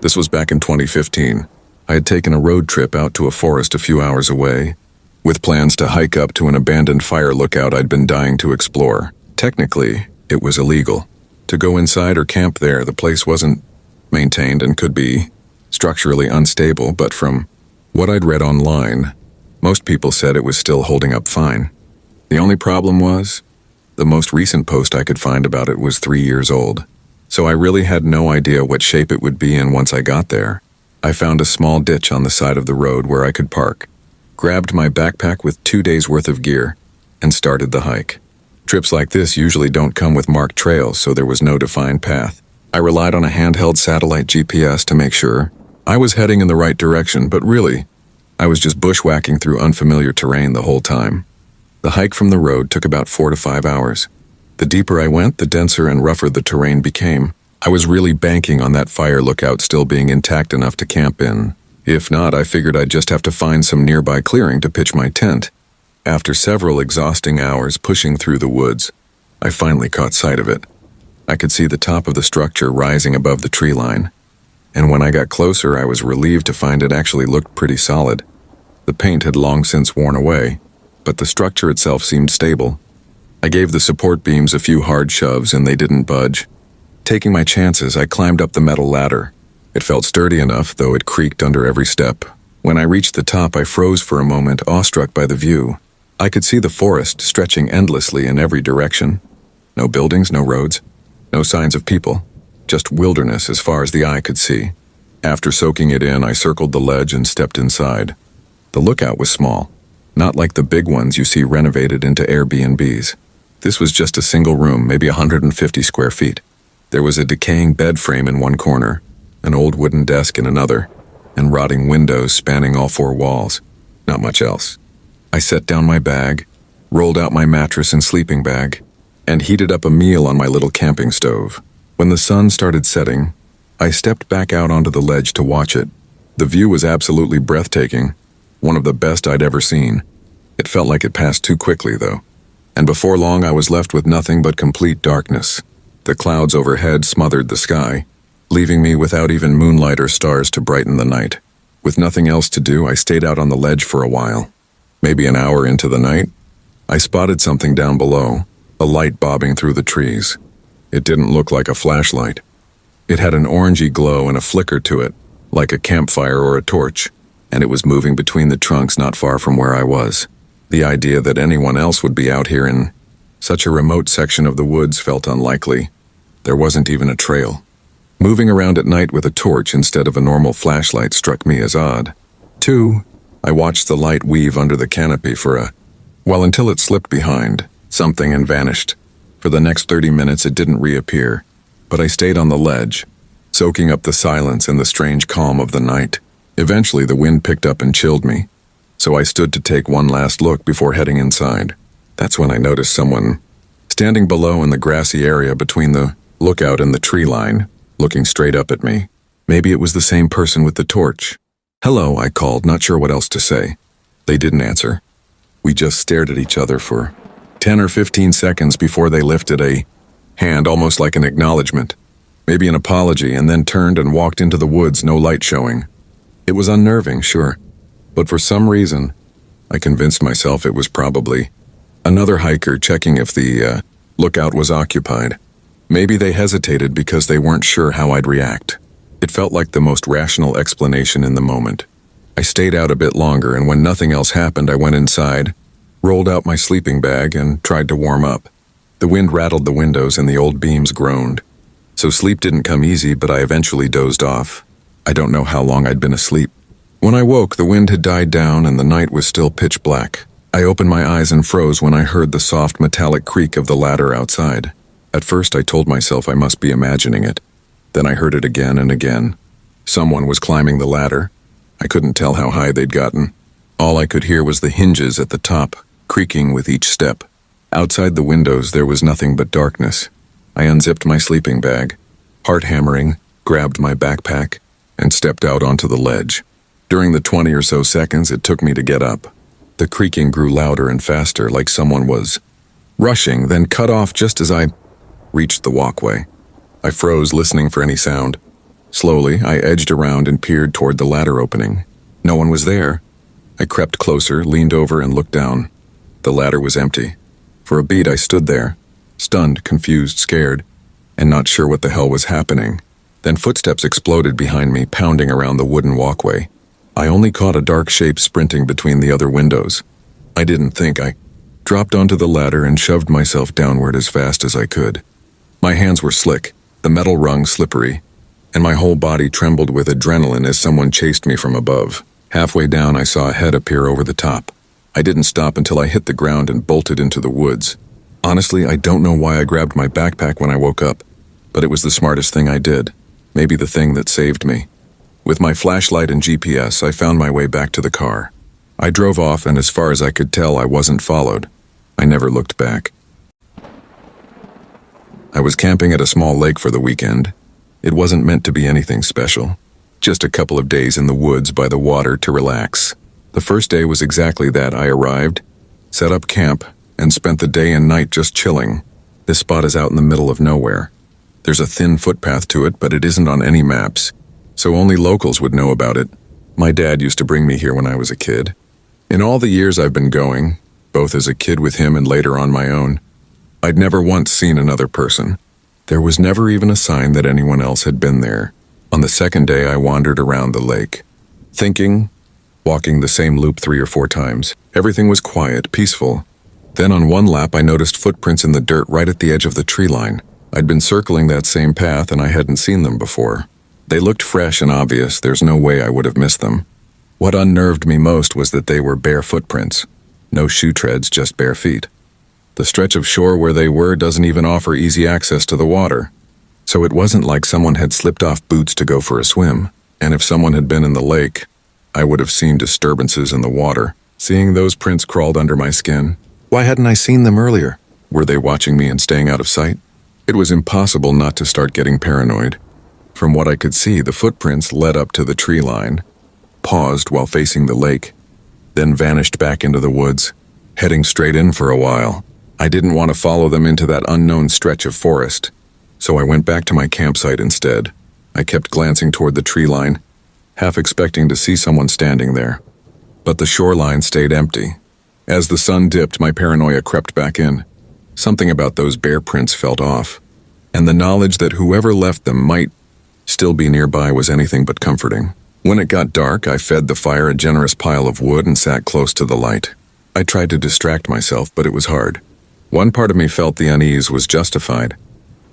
This was back in 2015. I had taken a road trip out to a forest a few hours away, with plans to hike up to an abandoned fire lookout I'd been dying to explore. Technically, it was illegal. To go inside or camp there, the place wasn't maintained and could be structurally unstable, but from what I'd read online, most people said it was still holding up fine. The only problem was, the most recent post I could find about it was 3 years old, so I really had no idea what shape it would be in once I got there. I found a small ditch on the side of the road where I could park, grabbed my backpack with 2 days' worth of gear, and started the hike. Trips like this usually don't come with marked trails, so there was no defined path. I relied on a handheld satellite GPS to make sure I was heading in the right direction, but really, I was just bushwhacking through unfamiliar terrain the whole time. The hike from the road took about 4 to 5 hours. The deeper I went, the denser and rougher the terrain became. I was really banking on that fire lookout still being intact enough to camp in. If not, I figured I'd just have to find some nearby clearing to pitch my tent. After several exhausting hours pushing through the woods, I finally caught sight of it. I could see the top of the structure rising above the tree line, and when I got closer, I was relieved to find it actually looked pretty solid. The paint had long since worn away, but the structure itself seemed stable. I gave the support beams a few hard shoves and they didn't budge. Taking my chances, I climbed up the metal ladder. It felt sturdy enough, though it creaked under every step. When I reached the top, I froze for a moment, awestruck by the view. I could see the forest stretching endlessly in every direction. No buildings, no roads, no signs of people. Just wilderness as far as the eye could see. After soaking it in, I circled the ledge and stepped inside. The lookout was small, not like the big ones you see renovated into Airbnbs. This was just a single room, maybe 150 square feet. There was a decaying bed frame in one corner, an old wooden desk in another, and rotting windows spanning all 4 walls. Not much else. I set down my bag, rolled out my mattress and sleeping bag, and heated up a meal on my little camping stove. When the sun started setting, I stepped back out onto the ledge to watch it. The view was absolutely breathtaking, one of the best I'd ever seen. It felt like it passed too quickly, though, and before long I was left with nothing but complete darkness. The clouds overhead smothered the sky, leaving me without even moonlight or stars to brighten the night. With nothing else to do, I stayed out on the ledge for a while. Maybe an hour into the night, I spotted something down below, a light bobbing through the trees. It didn't look like a flashlight. It had an orangey glow and a flicker to it, like a campfire or a torch, and it was moving between the trunks not far from where I was. The idea that anyone else would be out here in such a remote section of the woods felt unlikely. There wasn't even a trail. Moving around at night with a torch instead of a normal flashlight struck me as odd. 2, I watched the light weave under the canopy until it slipped behind something and vanished. For the next 30 minutes it didn't reappear, but I stayed on the ledge, soaking up the silence and the strange calm of the night. Eventually the wind picked up and chilled me, so I stood to take one last look before heading inside. That's when I noticed someone standing below in the grassy area between the lookout and the tree line, looking straight up at me. Maybe it was the same person with the torch. "Hello," I called, not sure what else to say. They didn't answer. We just stared at each other for 10 or 15 seconds before they lifted a hand, almost like an acknowledgement, maybe an apology, and then turned and walked into the woods, no light showing. It was unnerving, sure, but for some reason, I convinced myself it was probably another hiker checking if the lookout was occupied. Maybe they hesitated because they weren't sure how I'd react. It felt like the most rational explanation in the moment. I stayed out a bit longer, and when nothing else happened, I went inside, rolled out my sleeping bag, and tried to warm up. The wind rattled the windows and the old beams groaned. So sleep didn't come easy, but I eventually dozed off. I don't know how long I'd been asleep. When I woke, the wind had died down and the night was still pitch black. I opened my eyes and froze when I heard the soft metallic creak of the ladder outside. At first I told myself I must be imagining it. Then I heard it again and again. Someone was climbing the ladder. I couldn't tell how high they'd gotten. All I could hear was the hinges at the top, creaking with each step. Outside the windows there was nothing but darkness. I unzipped my sleeping bag, heart hammering, grabbed my backpack, and stepped out onto the ledge. During the 20 or so seconds it took me to get up, the creaking grew louder and faster, like someone was rushing, then cut off just as I reached the walkway. I froze, listening for any sound. Slowly, I edged around and peered toward the ladder opening. No one was there. I crept closer, leaned over, and looked down. The ladder was empty. For a beat, I stood there, stunned, confused, scared, and not sure what the hell was happening. Then footsteps exploded behind me, pounding around the wooden walkway. I only caught a dark shape sprinting between the other windows. I didn't think. I dropped onto the ladder and shoved myself downward as fast as I could. My hands were slick, the metal rung slippery, and my whole body trembled with adrenaline as someone chased me from above. Halfway down, I saw a head appear over the top. I didn't stop until I hit the ground and bolted into the woods. Honestly, I don't know why I grabbed my backpack when I woke up, but it was the smartest thing I did. Maybe the thing that saved me. With my flashlight and GPS, I found my way back to the car. I drove off, and as far as I could tell, I wasn't followed. I never looked back. I was camping at a small lake for the weekend. It wasn't meant to be anything special. Just a couple of days in the woods by the water to relax. The first day was exactly that. I arrived, set up camp, and spent the day and night just chilling. This spot is out in the middle of nowhere. There's a thin footpath to it, but it isn't on any maps, so only locals would know about it. My dad used to bring me here when I was a kid. In all the years I've been going, both as a kid with him and later on my own, I'd never once seen another person. There was never even a sign that anyone else had been there. On the second day, I wandered around the lake, thinking, walking the same loop 3 or 4 times. Everything was quiet, peaceful. Then on one lap, I noticed footprints in the dirt right at the edge of the tree line. I'd been circling that same path and I hadn't seen them before. They looked fresh and obvious. There's no way I would have missed them. What unnerved me most was that they were bare footprints. No shoe treads, just bare feet. The stretch of shore where they were doesn't even offer easy access to the water. So it wasn't like someone had slipped off boots to go for a swim. And if someone had been in the lake, I would have seen disturbances in the water. Seeing those prints crawled under my skin. Why hadn't I seen them earlier? Were they watching me and staying out of sight? It was impossible not to start getting paranoid. From what I could see, the footprints led up to the tree line, paused while facing the lake, then vanished back into the woods, heading straight in for a while. I didn't want to follow them into that unknown stretch of forest, so I went back to my campsite instead. I kept glancing toward the tree line, half expecting to see someone standing there. But the shoreline stayed empty. As the sun dipped, my paranoia crept back in. Something about those bear prints felt off, and the knowledge that whoever left them might still be nearby was anything but comforting. When it got dark, I fed the fire a generous pile of wood and sat close to the light. I tried to distract myself, but it was hard. One part of me felt the unease was justified.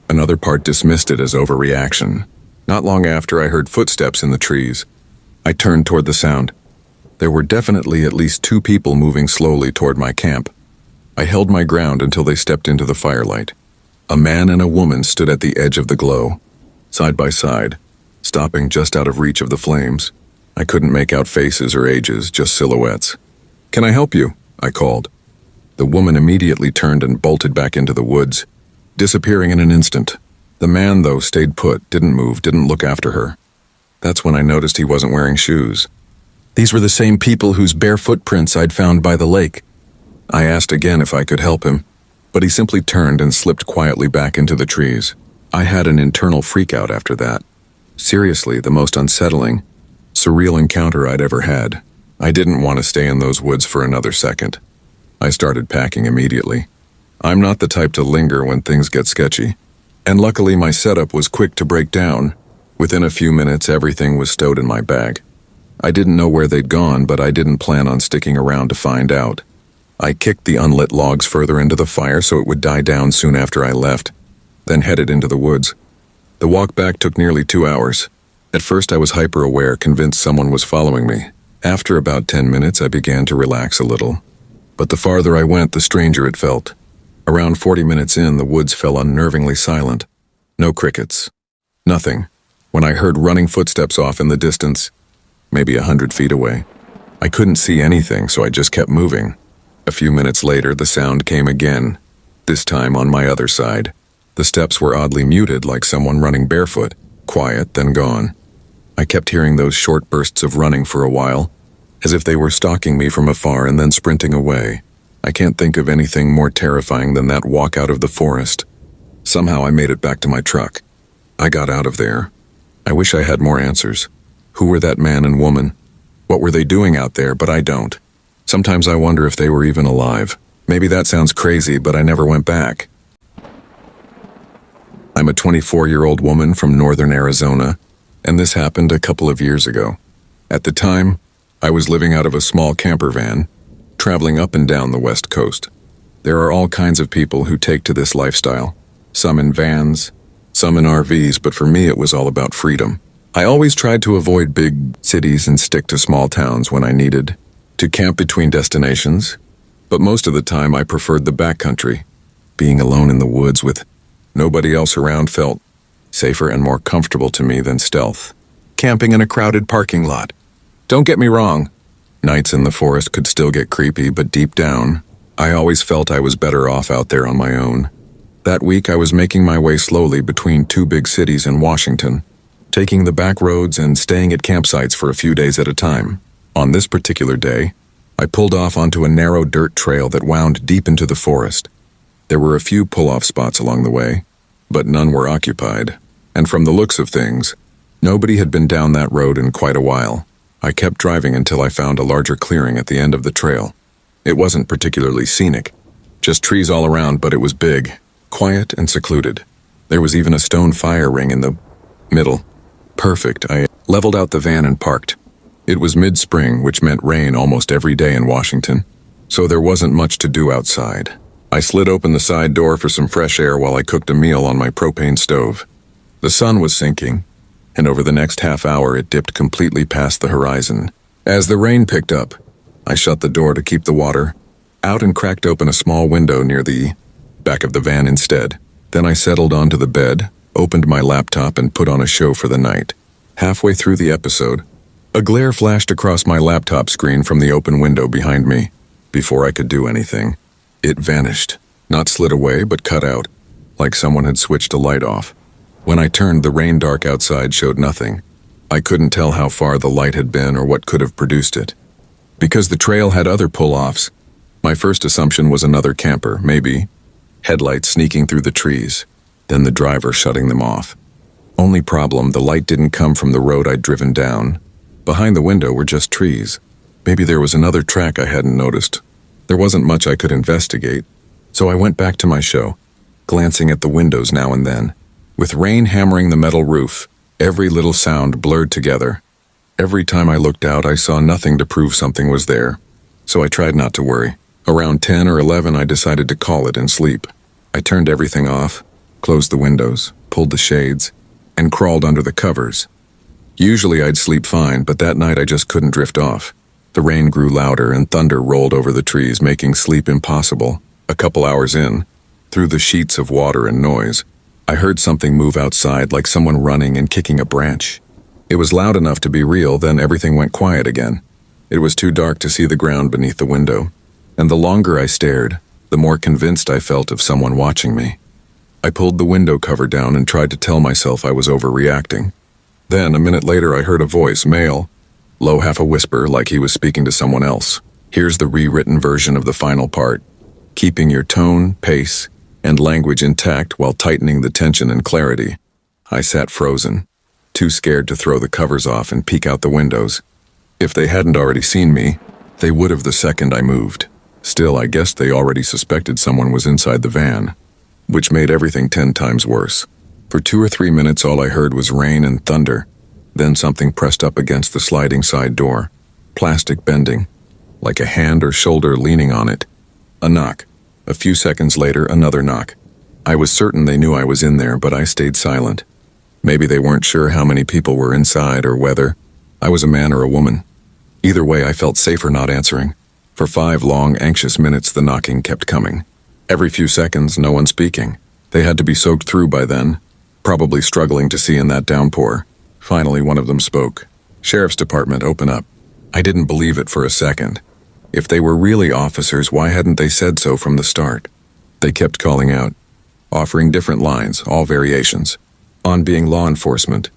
Another part dismissed it as overreaction. Not long after, I heard footsteps in the trees. I turned toward the sound. There were definitely at least 2 people moving slowly toward my camp. I held my ground until they stepped into the firelight. A man and a woman stood at the edge of the glow, side by side, stopping just out of reach of the flames. I couldn't make out faces or ages, just silhouettes. "Can I help you?" I called. The woman immediately turned and bolted back into the woods, disappearing in an instant. The man, though, stayed put, didn't move, didn't look after her. That's when I noticed he wasn't wearing shoes. These were the same people whose bare footprints I'd found by the lake. I asked again if I could help him, but he simply turned and slipped quietly back into the trees. I had an internal freakout after that. Seriously, the most unsettling, surreal encounter I'd ever had. I didn't want to stay in those woods for another second. I started packing immediately. I'm not the type to linger when things get sketchy. And luckily my setup was quick to break down. Within a few minutes, everything was stowed in my bag. I didn't know where they'd gone, but I didn't plan on sticking around to find out. I kicked the unlit logs further into the fire so it would die down soon after I left, then headed into the woods. The walk back took nearly 2 hours. At first I was hyper-aware, convinced someone was following me. After about 10 minutes, I began to relax a little. But the farther I went, the stranger it felt. Around 40 minutes in, the woods fell unnervingly silent. No crickets. Nothing. When I heard running footsteps off in the distance, maybe 100 feet away. I couldn't see anything, so I just kept moving. A few minutes later, the sound came again, this time on my other side. The steps were oddly muted, like someone running barefoot, quiet, then gone. I kept hearing those short bursts of running for a while, as if they were stalking me from afar and then sprinting away. I can't think of anything more terrifying than that walk out of the forest. Somehow I made it back to my truck. I got out of there, I wish I had more answers. Who were that man and woman? What were they doing out there? But I don't. Sometimes I wonder if they were even alive. Maybe that sounds crazy, but I never went back. I'm a 24-year-old woman from northern Arizona, and this happened a couple of years ago. At the time, I was living out of a small camper van, traveling up and down the West Coast. There are all kinds of people who take to this lifestyle, some in vans, some in RVs, but for me it was all about freedom. I always tried to avoid big cities and stick to small towns when I needed to camp between destinations, but most of the time I preferred the backcountry. Being alone in the woods with nobody else around felt safer and more comfortable to me than stealth. Camping in a crowded parking lot. Don't get me wrong, nights in the forest could still get creepy, but deep down, I always felt I was better off out there on my own. That week I was making my way slowly between two big cities in Washington, taking the back roads and staying at campsites for a few days at a time. On this particular day, I pulled off onto a narrow dirt trail that wound deep into the forest. There were a few pull-off spots along the way, but none were occupied, and from the looks of things, nobody had been down that road in quite a while. I kept driving until I found a larger clearing at the end of the trail. It wasn't particularly scenic, just trees all around, but it was big, quiet and secluded. There was even a stone fire ring in the middle. Perfect. I leveled out the van and parked. It was mid-spring, which meant rain almost every day in Washington, so there wasn't much to do outside. I slid open the side door for some fresh air while I cooked a meal on my propane stove. The sun was sinking, and over the next half hour it dipped completely past the horizon. As the rain picked up, I shut the door to keep the water out and cracked open a small window near the back of the van instead. Then I settled onto the bed, opened my laptop, and put on a show for the night. Halfway through the episode, a glare flashed across my laptop screen from the open window behind me. Before I could do anything, it vanished. Not slid away, but cut out, like someone had switched a light off. When I turned, the rain dark outside showed nothing. I couldn't tell how far the light had been or what could have produced it. Because the trail had other pull-offs, my first assumption was another camper, maybe headlights sneaking through the trees, then the driver shutting them off. Only problem, the light didn't come from the road I'd driven down. Behind the window were just trees. Maybe there was another track I hadn't noticed. There wasn't much I could investigate, so I went back to my show, glancing at the windows now and then. With rain hammering the metal roof, every little sound blurred together. Every time I looked out, I saw nothing to prove something was there, so I tried not to worry. Around 10 or 11, I decided to call it and sleep. I turned everything off, closed the windows, pulled the shades, and crawled under the covers. Usually I'd sleep fine, but that night I just couldn't drift off. The rain grew louder and thunder rolled over the trees, making sleep impossible. A couple hours in, through the sheets of water and noise, I heard something move outside, like someone running and kicking a branch. It was loud enough to be real, then everything went quiet again. It was too dark to see the ground beneath the window, and the longer I stared, the more convinced I felt of someone watching me. I pulled the window cover down and tried to tell myself I was overreacting. Then, a minute later, I heard a voice, male, low, half a whisper, like he was speaking to someone else. Here's the rewritten version of the final part. Keeping your tone, pace, and language intact while tightening the tension and clarity. I sat frozen, too scared to throw the covers off and peek out the windows. If they hadn't already seen me, they would have the second I moved. Still, I guessed they already suspected someone was inside the van, which made everything 10 times worse. For 2 or 3 minutes, all I heard was rain and thunder. Then something pressed up against the sliding side door, plastic bending, like a hand or shoulder leaning on it. A knock. A few seconds later, another knock. I was certain they knew I was in there, but I stayed silent. Maybe they weren't sure how many people were inside or whether I was a man or a woman. Either way, I felt safer not answering. For 5 long, anxious minutes, the knocking kept coming. Every few seconds, no one speaking. They had to be soaked through by then, probably struggling to see in that downpour. Finally, one of them spoke. "Sheriff's Department, open up." I didn't believe it for a second. If they were really officers, why hadn't they said so from the start? They kept calling out, offering different lines, all variations, on being law enforcement,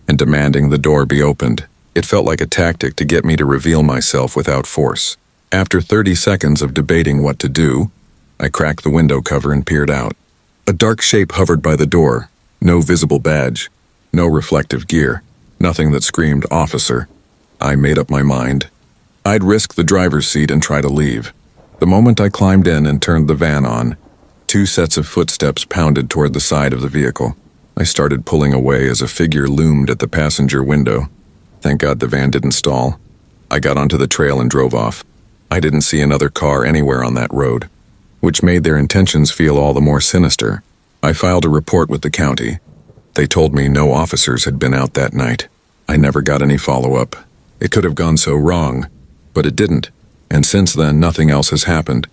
and demanding the door be opened. It felt like a tactic to get me to reveal myself without force. After 30 seconds of debating what to do, I cracked the window cover and peered out. A dark shape hovered by the door, no visible badge, No reflective gear. Nothing that screamed officer. I made up my mind. I'd risk the driver's seat and try to leave. The moment I climbed in and turned the van on, 2 sets of footsteps pounded toward the side of the vehicle. I started pulling away as a figure loomed at the passenger window. Thank God the van didn't stall. I got onto the trail and drove off. I didn't see another car anywhere on that road, which made their intentions feel all the more sinister. I filed a report with the county. They told me no officers had been out that night. I never got any follow-up. It could have gone so wrong, but it didn't. And since then, nothing else has happened.